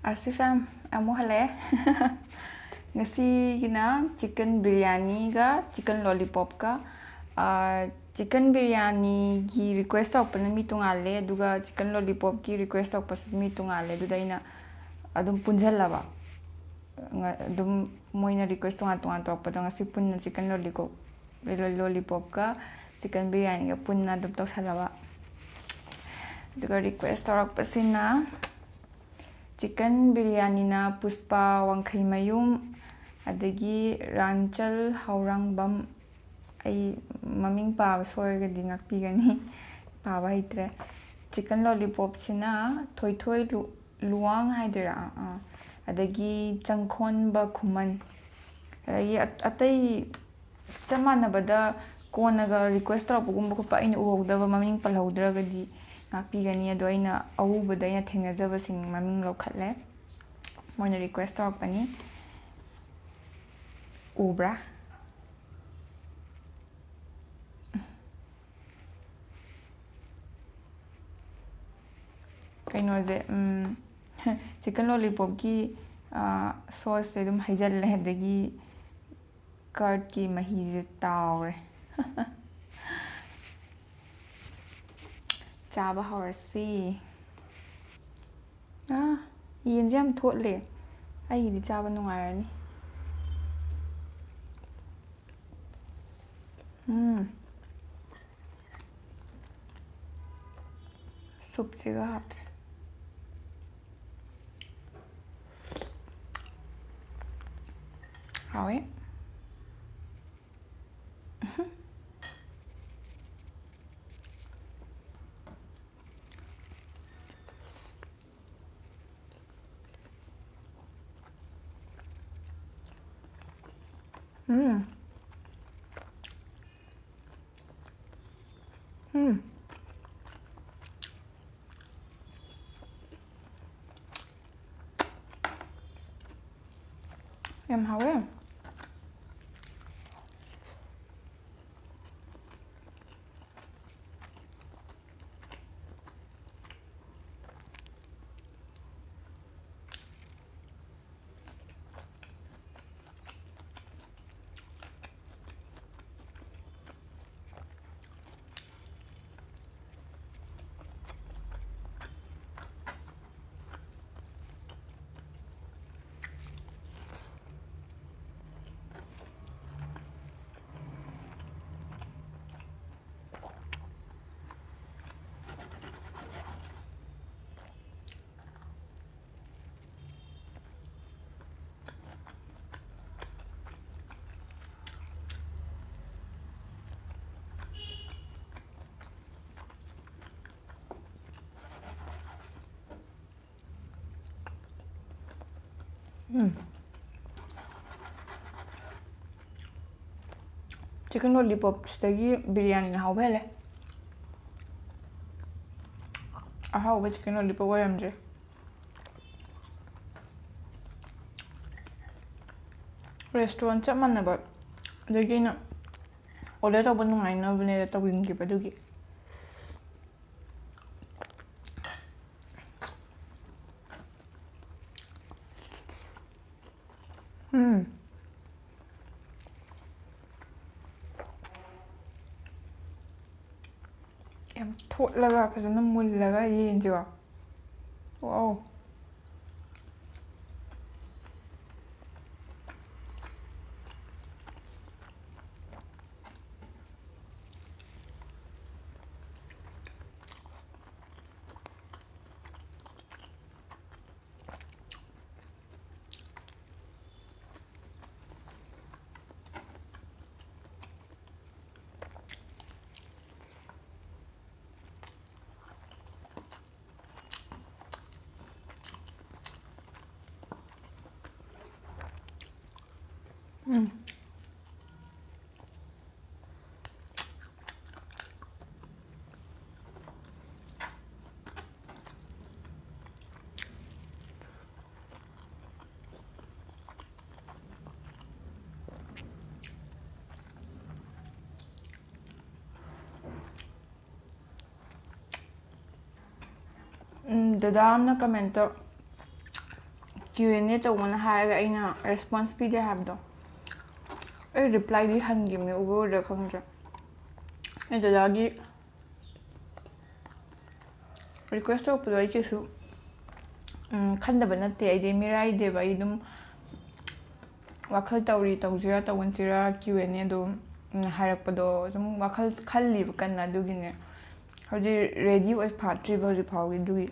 RC fam amo hale ngasi gina chicken biryani ga chicken lollipop ka chicken biryani gi request tawpa na mi tungale aduga chicken lollipop gi request tawpa su mi tungale aduda ina adum punjallaba adum moina request tunga tawpa da ngasi punna chicken lollipop ka chicken biryani ga punna adum tawsalaba aduga request tawrakpasina chicken biryani na puspa wangkhai mayum adagi ranchal haurangbam ai maming paaba soiragadi ngakpigani paaba haitre chicken lollipop sina thoi luwang haidira adagi changkhonba khuman adagi atai chamanabada konaga request tawrapagumba khopa aina uhowdaba maming palhowdragadi ngakpigani ado aina awubada aina thengnajabasing maming lawkhatle moina request tawrakpani ubra kainoje chicken lollipop ki sauce se dum haijalle adagi curd ki mahi je tawre chaba hawrasi yenje yam thotle aigidi chaba nungairani soup chiga hape hawe yam hawe chicken lollipop sidagi biryani na hawbe le ahawba chicken lollipop waramje restaurant chap manaba adagi na order tawba nungainabane tawingiba adugi yam thotlaga phajana mullaga yenjiwa wow Dada amna comment Q&A ꯇꯧꯕꯅ ꯍꯥꯏꯔꯒ ꯑꯩꯅ response ꯄꯤꯗꯦ ꯍꯥꯏꯕꯗꯣ ꯑꯩ ꯔꯤꯄ꯭ꯂꯥꯏꯗꯤ ꯍꯟꯈꯤꯕꯅꯦ ꯎꯕ ꯈꯪꯗ꯭ꯔꯦ ꯑꯩ ꯗꯗꯥꯒꯤ request ꯇꯧꯔꯛꯄꯗꯣ ꯑꯩ ꯀꯩꯁꯨ ꯈꯟꯗꯕ ꯅꯠꯇꯦ ꯑꯩꯗꯤ ꯃꯤꯔꯥꯏꯗꯦꯕ ꯑꯩ ꯑꯗꯨꯝ ꯋꯥꯈꯜ ꯇꯧꯁꯤꯔꯥ ꯇꯧꯒꯟꯁꯤꯔꯥ Q&A ꯑꯗꯨꯝ ꯍꯥꯏꯔꯛꯄꯗꯣ ꯑꯗꯨꯝ ꯋꯥꯈꯜ ꯈꯜꯂꯤꯕ ꯀꯟꯅ ꯑꯗꯨꯒꯤꯅꯦ ꯍꯧꯖꯤꯛ ꯔꯦꯗꯤ ꯑꯣꯏ ꯐꯥꯠꯇ꯭ꯔꯤꯕ ꯍꯧꯖꯤꯛ ꯐꯥꯎꯒꯤ ꯑꯗꯨꯒꯤ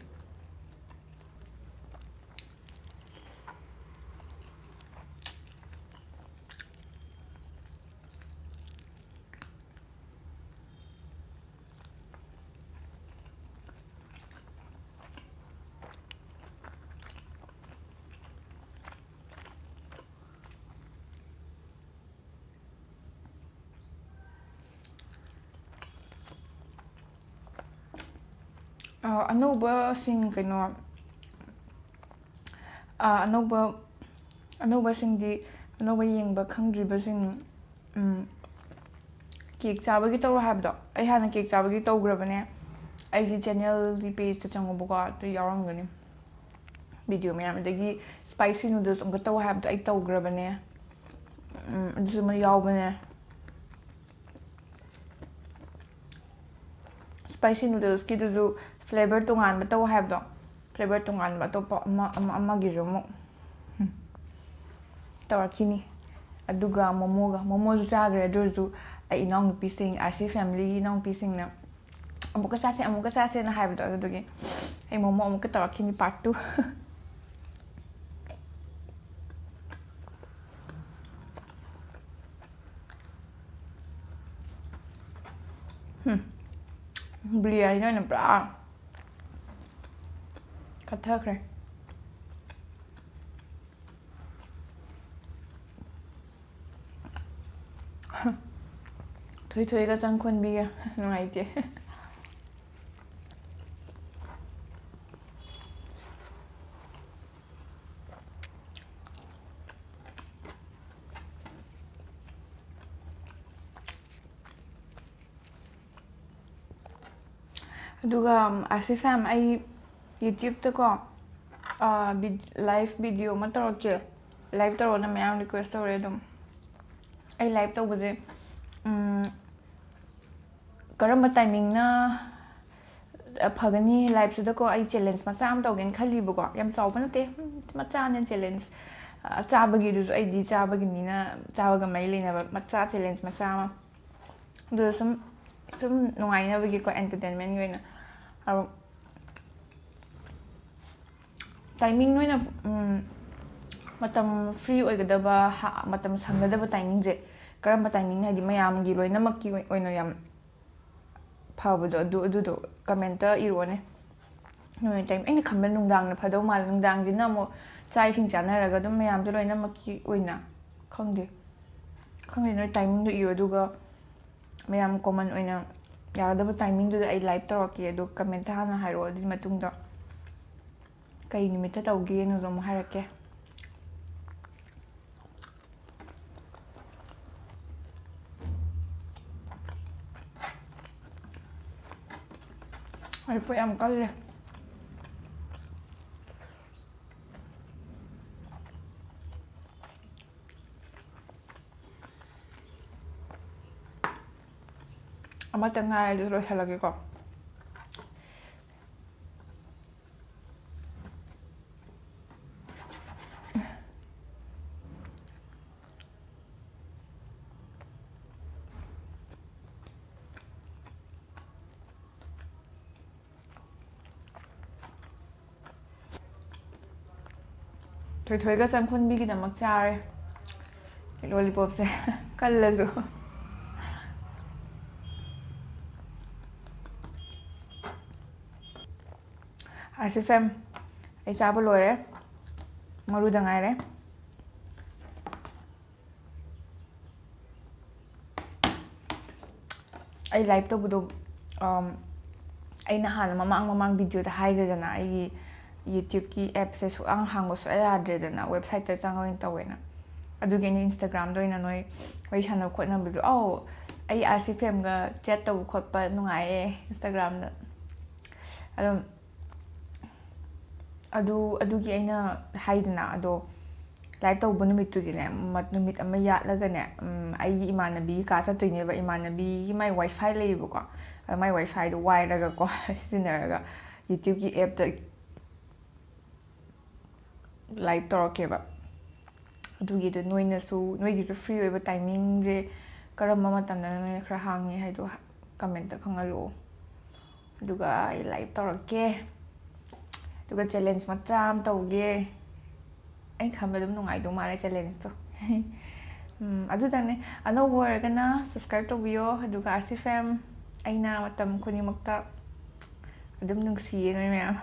ꯑꯅꯧꯕꯁꯤꯡ ꯀꯩꯅꯣ ꯑꯅꯧꯕꯁꯤꯡꯗꯤ ꯑꯅꯧꯕ ꯌꯦꯡꯕ ꯈꯪꯗ꯭ꯔꯤꯕꯁꯤꯡ ꯀꯦꯛ ꯆꯥꯕꯒꯤ ꯇꯧꯔꯣ ꯍꯥꯏꯕꯗꯣ ꯑꯩ ꯍꯥꯟꯅ ꯀꯦꯛ ꯆꯥꯕꯒꯤ ꯇꯧꯈ꯭ꯔꯕꯅꯦ ꯑꯩꯒꯤ ꯆꯦꯅꯦꯜꯒꯤ ꯄꯦꯖꯇ ꯆꯪꯉꯨꯕꯀꯣ ꯑꯗꯨ ꯌꯥꯎꯔꯝꯒꯅꯤ ꯚꯤꯗꯤꯑꯣ ꯃꯌꯥꯝ ꯑꯗꯒꯤ ꯁ꯭ꯄꯥꯏꯁꯤ ꯅꯨꯗꯜꯁ ꯑꯃꯨꯛꯀ ꯇꯧ ꯍꯥꯏꯕꯗꯣ ꯑꯩ ꯇꯧꯈ꯭ꯔꯕꯅꯦ ꯑꯗꯨꯁꯨ ꯑꯃ ꯌꯥꯎꯕꯅꯦ ꯁ꯭ꯄꯥꯏꯁꯤ ꯅꯨꯗꯜꯁꯀꯤꯗꯨꯁꯨ ꯐ꯭ꯂꯦꯕꯔ ꯇꯣꯉꯥꯟꯕ ꯇꯧ ꯍꯥꯏꯕꯗꯣ ꯐ꯭ꯂꯦꯕꯔ ꯇꯣꯉꯥꯟꯕ ꯑꯇꯣꯞꯄ ꯑꯃꯒꯤꯁꯨ ꯑꯃꯨꯛ ꯇꯧꯔꯛꯈꯤꯅꯤ ꯑꯗꯨꯒ ꯃꯣꯃꯣꯁꯨ ꯆꯥꯈ꯭ꯔꯦ ꯑꯗꯨ ꯑꯣꯏꯔꯁꯨ ꯑꯩ ꯏꯅꯥꯎꯅꯨꯄꯤꯁꯤꯡ ꯑꯥꯔꯁꯤ ꯐꯦꯃꯤꯂꯤꯒꯤ ꯏꯅꯥꯎꯅꯨꯄꯤꯁꯤꯡꯅ ꯑꯃꯨꯛꯀ ꯆꯥꯁꯦꯅ ꯍꯥꯏꯕꯗꯣ ꯑꯗꯨꯗꯨꯒꯤ ꯑꯩ ꯃꯣꯃꯣ ꯑꯃꯨꯛꯀ ꯇꯧꯔꯛꯈꯤꯅꯤ ꯄꯥꯔꯠ 2 ꯕꯤꯔꯌꯥꯅꯤ ꯑꯣꯏꯅ ꯄꯨꯔꯥ ꯀꯠꯊꯈ꯭ꯔꯦ ꯊꯣꯏꯒ ꯆꯪꯈꯣꯟꯕꯤꯒ ꯅꯨꯡꯉꯥꯏꯇꯦ ꯑꯗꯨꯒ ꯑꯥꯔꯁꯤ ꯐꯦꯝ ꯑꯩ ꯌꯨꯇ꯭ꯌꯨꯕꯇꯀꯣ ꯂꯥꯏꯚ ꯚꯤꯗꯤꯑꯣ ꯑꯃ ꯇꯧꯔꯛꯀꯦ ꯂꯥꯏꯚ ꯇꯧꯔꯣꯅ ꯃꯌꯥꯝ ꯔꯤꯀ꯭ꯋꯦꯁ ꯇꯧꯔꯦ ꯑꯗꯨꯝ ꯑꯩ ꯂꯥꯏꯚ ꯇꯧꯕꯁꯦ ꯀꯔꯝꯕ ꯇꯥꯏꯃꯤꯡꯅ ꯐꯒꯅꯤ ꯂꯥꯏꯚꯁꯤꯗꯀꯣ ꯑꯩ ꯆꯦꯂꯦꯟꯖ ꯃꯆꯥ ꯑꯃ ꯇꯧꯒꯦꯅ ꯈꯜꯂꯤꯕꯀꯣ ꯌꯥꯝ ꯆꯥꯎꯕ ꯅꯠꯇꯦ ꯃꯆꯥꯅꯦ ꯆꯦꯂꯦꯟꯖ ꯆꯥꯕꯒꯤꯗꯨꯁꯨ ꯑꯩꯗꯤ ꯆꯥꯕꯒꯤꯅꯤꯅ ꯆꯥꯕꯒ ꯃꯔꯤ ꯂꯩꯅꯕ ꯃꯆꯥ ꯆꯦꯂꯦꯟꯖ ꯃꯆꯥ ꯑꯃ ꯑꯗꯨꯗ ꯁꯨꯝ ꯅꯨꯡꯉꯥꯏꯅꯕꯒꯤꯀꯣ ꯑꯦꯟꯇꯔꯇꯦꯟꯃꯦꯟꯒꯤ ꯑꯣꯏꯅ ꯇꯥꯏꯃꯤꯡ ꯅꯣꯏꯅ ꯃꯇꯝ ꯐ꯭ꯔꯤ ꯑꯣꯏꯒꯗꯕ ꯃꯇꯝ ꯁꯪꯒꯗꯕ ꯇꯥꯏꯃꯤꯡꯁꯦ ꯀꯔꯝꯕ ꯇꯥꯏꯃꯤꯡ ꯍꯥꯏꯗꯤ ꯃꯌꯥꯝꯒꯤ ꯂꯣꯏꯅꯃꯛꯀꯤ ꯑꯣꯏꯅ ꯌꯥꯝ ꯐꯕꯗꯣ ꯑꯗꯨꯗꯣ ꯀꯃꯦꯟꯇ ꯏꯔꯛꯑꯣꯅꯦ ꯅꯣꯏ ꯇꯥꯏꯝ ꯑꯩꯅ ꯈꯟꯕ ꯅꯨꯡꯗꯥꯡꯅ ꯐꯗꯧ ꯃꯥꯜꯂꯦ ꯅꯨꯡꯗꯥꯡꯁꯤꯅ ꯑꯃꯨꯛ ꯆꯥꯛ ꯏꯁꯤꯡ ꯆꯥꯅꯔꯒ ꯑꯗꯨꯝ ꯃꯌꯥꯝꯁꯨ ꯂꯣꯏꯅꯃꯛꯀꯤ ꯑꯣꯏꯅ ꯈꯪꯗꯦ ꯅꯣꯏ ꯇꯥꯏꯃꯤꯡꯗꯣ ꯏꯔꯣ ꯑꯗꯨꯒ ꯃꯌꯥꯝ ꯀꯣꯃꯟ ꯑꯣꯏꯅ ꯌꯥꯒꯗꯕ ꯇꯥꯏꯃꯤꯡꯗꯨꯗ ꯑꯩ ꯂꯥꯏꯚ ꯇꯧꯔꯛꯀꯦ ꯑꯗꯣ ꯀꯃꯦꯟꯇ ꯍꯥꯟꯅ ꯍꯥꯏꯔꯛꯑꯣ ꯑꯗꯨꯒꯤ ꯃꯇꯨꯡꯗ ꯀꯩ ꯅꯨꯃꯤꯠꯇ ꯇꯧꯒꯦꯅꯁꯨ ꯑꯃꯨꯛ ꯍꯥꯏꯔꯛꯀꯦ ꯑꯩ ꯄꯣꯠ ꯌꯥꯝ ꯀꯜꯂꯦ ꯑꯃꯇ ꯉꯥꯏꯔꯦ ꯑꯗꯨ ꯂꯣꯏꯁꯤꯜꯂꯒꯦꯀꯣ ꯊꯣꯏꯒ ꯆꯪꯈꯣꯟꯕꯤꯒꯤꯗꯃꯛ ꯆꯥꯔꯦ ꯂꯣꯂꯤꯄꯣꯞꯁꯦ ꯀꯜꯂꯁꯨ ꯑꯥꯔꯁꯤ ꯐꯦꯝ ꯑꯩ ꯆꯥꯕ ꯂꯣꯏꯔꯦ ꯃꯔꯨꯗ ꯉꯥꯏꯔꯦ ꯑꯩ ꯂꯥꯏꯚ ꯇꯧꯕꯗꯣ ꯑꯩꯅ ꯍꯥꯟꯅ ꯃꯃꯥꯡ ꯚꯤꯗꯤꯑꯣꯗ ꯍꯥꯏꯈ꯭ꯔꯦꯗꯅ ꯑꯩꯒꯤ ꯌꯨꯇ꯭ꯌꯨꯕꯀꯤ ꯑꯦꯞꯁꯦ ꯁꯨꯛꯍꯥꯡ ꯍꯥꯡꯕ ꯁꯨꯛꯌꯥ ꯌꯥꯗ꯭ꯔꯦꯗꯅ ꯋꯦꯕꯁꯥꯏꯠꯇ ꯆꯪꯉ ꯑꯣꯏꯅ ꯇꯧꯋꯦꯅ ꯑꯗꯨꯒꯤ ꯑꯩꯅ ꯏꯟꯁꯇꯥꯒ꯭ꯔꯥꯝꯗ ꯑꯣꯏꯅ ꯅꯣꯏ ꯋꯥꯔꯤ ꯁꯥꯟꯅꯕ ꯈꯣꯠꯅꯕꯗꯣ ꯑꯩ ꯑꯥꯔꯁꯤ ꯐꯦꯝꯒ ꯆꯦꯠ ꯇꯧꯕ ꯈꯣꯠꯄ ꯅꯨꯡꯉꯥꯏꯌꯦ ꯏꯟꯁꯇꯥꯒ꯭ꯔꯥꯝꯗ ꯑꯗꯨꯝ ꯑꯗꯨꯒꯤ ꯑꯩꯅ ꯍꯥꯏꯗꯅ ꯑꯗꯣ ꯂꯥꯏꯚ ꯇꯧꯕ ꯅꯨꯃꯤꯠꯇꯨꯗꯤꯅꯦ ꯅꯨꯃꯤꯠ ꯑꯃ ꯌꯥꯠꯂꯒꯅꯦ ꯑꯩꯒꯤ ꯏꯃꯥꯟꯅꯕꯤꯒꯤ ꯀꯥ ꯆꯠꯇꯣꯏꯅꯦꯕ ꯏꯃꯥꯟꯅꯕꯤꯒꯤ ꯃꯥꯏ ꯋꯥꯏꯐꯥꯏ ꯂꯩꯌꯦꯕꯀꯣ ꯃꯥꯏ ꯋꯥꯏꯐꯥꯏꯗꯣ ꯋꯥꯏꯔꯒꯀꯣ ꯁꯤꯖꯤꯟꯅꯔꯒ ꯌꯨꯇ꯭ꯌꯨꯕꯀꯤ ꯑꯦꯞꯇ ꯂꯥꯏꯚ ꯇꯧꯔꯛꯀꯦꯕ ꯑꯗꯨꯒꯤꯗꯣ ꯅꯣꯏꯒꯤꯁꯨ ꯐ꯭ꯔꯤ ꯑꯣꯏꯕ ꯇꯥꯏꯃꯤꯡꯁꯦ ꯀꯔꯝꯕ ꯃꯇꯝꯗꯅ ꯅꯣꯏꯅ ꯈꯔ ꯍꯥꯡꯉꯦ ꯍꯥꯏꯗꯣ ꯀꯃꯦꯟꯇ ꯈꯪꯍꯜꯂꯛꯑꯣ ꯑꯗꯨꯒ ꯑꯩ ꯂꯥꯏꯚ ꯇꯧꯔꯛꯀꯦ ꯑꯗꯨꯒ ꯆꯦꯂꯦꯟꯖ ꯃꯆꯥ ꯑꯃ ꯇꯧꯒꯦ ꯑꯩ ꯈꯟꯕ ꯑꯗꯨꯝ ꯅꯨꯡꯉꯥꯏꯗꯧ ꯃꯥꯜꯂꯦ ꯆꯦꯂꯦꯟꯖꯇꯣ ꯑꯗꯨꯗꯪꯅꯦ ꯑꯅꯧꯕ ꯑꯣꯏꯔꯒꯅ ꯁꯕꯁꯀ꯭ꯔꯥꯏꯕ ꯇꯧꯕꯤꯌꯣ ꯑꯗꯨꯒ ꯑꯥꯔꯁꯤ ꯐꯦꯝ ꯑꯩꯅ ꯃꯇꯝ ꯈꯨꯗꯤꯡꯃꯛꯇ ꯑꯗꯨꯝ ꯅꯨꯡꯁꯤꯌꯦ ꯅꯣꯏ ꯃꯌꯥꯝ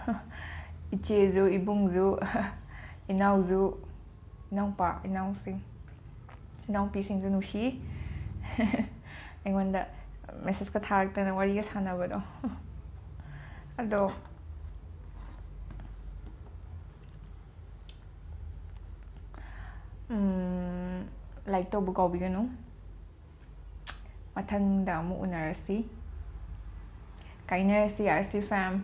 ꯏꯆꯦꯁꯨ ꯏꯕꯨꯡꯁꯨ ꯏꯅꯥꯎꯁꯨ ꯏꯅꯥꯎꯄꯥ ꯏꯅꯥꯎꯁꯤꯡ ꯏꯅꯥꯎꯄꯤꯁꯤꯡꯁꯨ ꯅꯨꯡꯁꯤ ꯑꯩꯉꯣꯟꯗ ꯃꯦꯁꯦꯖꯀ ꯊꯥꯔꯛꯇꯅ ꯋꯥꯔꯤꯒ ꯁꯥꯟꯅꯕꯗꯣ ꯑꯗꯣ ꯂꯥꯏꯛ ꯇꯧꯕ ꯀꯥꯎꯕꯤꯒꯅꯨ ꯃꯊꯪꯗ ꯑꯃꯨꯛ ꯎꯅꯔꯁꯤ ꯀꯥꯏꯅꯔꯁꯤ ꯑꯥꯔꯁꯤ ꯐꯦꯝ